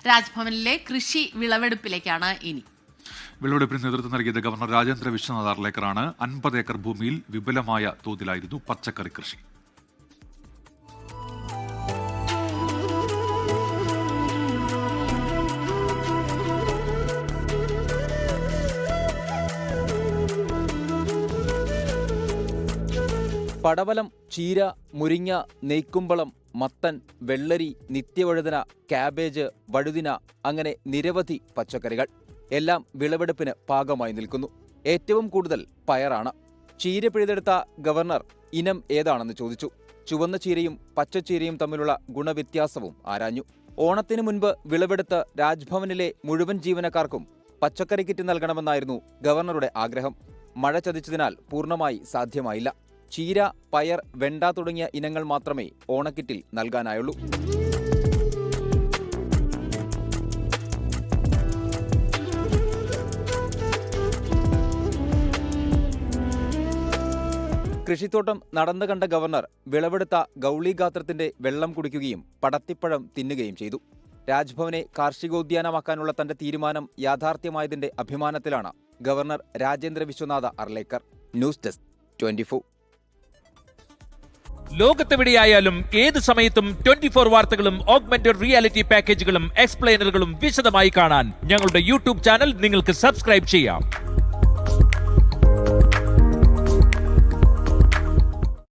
രാജ്ഭവനിലെ കൃഷി വിളവെടുപ്പിലേക്കാണ് ഇനി. വിളവെടുപ്പിന് നേതൃത്വം നൽകിയത് ഗവർണർ രാജേന്ദ്ര വിശ്വനാഥ് അർലേക്കറാണ്. 50 ഏക്കർ ഭൂമിയിൽ വിപുലമായ തോതിലായിരുന്നു പച്ചക്കറി കൃഷി. പടവലം, ചീര, മുരിങ്ങ, നെയ്ക്കുമ്പളം, മത്തൻ, വെള്ളരി, നിത്യവഴുതന, കാബേജ്, വഴുതിന അങ്ങനെ നിരവധി പച്ചക്കറികൾ എല്ലാം വിളവെടുപ്പിന് പാകമായി നിൽക്കുന്നു. ഏറ്റവും കൂടുതൽ പയറാണ്. ചീര പിഴുതെടുത്ത ഗവർണർ ഇനം ഏതാണെന്ന് ചോദിച്ചു. ചുവന്ന ചീരയും പച്ചച്ചീരയും തമ്മിലുള്ള ഗുണവ്യത്യാസവും ആരാഞ്ഞു. ഓണത്തിന് മുൻപ് വിളവെടുത്ത് രാജ്ഭവനിലെ മുഴുവൻ ജീവനക്കാർക്കും പച്ചക്കറി കിറ്റ് നൽകണമെന്നായിരുന്നു ഗവർണറുടെ ആഗ്രഹം. മഴ ചതിച്ചതിനാൽ പൂർണ്ണമായി സാധ്യമായില്ല. ചീര, പയർ, വെണ്ട തുടങ്ങിയ ഇനങ്ങൾ മാത്രമേ ഓണക്കിറ്റിൽ നൽകാനായുള്ളൂ. കൃഷിത്തോട്ടം നടന്നു കണ്ട ഗവർണർ വിളവെടുത്ത ഗൗളി ഗാത്രത്തിന്റെ വെള്ളം കുടിക്കുകയും പടത്തിപ്പഴം തിന്നുകയും ചെയ്തു. രാജ്ഭവനെ കാർഷികോദ്യാനമാക്കാനുള്ള തന്റെ തീരുമാനം യാഥാർത്ഥ്യമായതിന്റെ അഭിമാനത്തിലാണ് governor Rajendra Vishwanath Arlekar. News desk 24. ലോകത്തെവിടെയായാലും ഏത് സമയത്തും 24 വാർത്തകളും ഓഗ്മെന്റഡ് റിയാലിറ്റി പാക്കേജുകളും എക്സ്പ്ലെയിനറുകളും വിശദമായി കാണാൻ ഞങ്ങളുടെ യൂട്യൂബ് ചാനൽ നിങ്ങൾക്ക് സബ്സ്ക്രൈബ് ചെയ്യാം.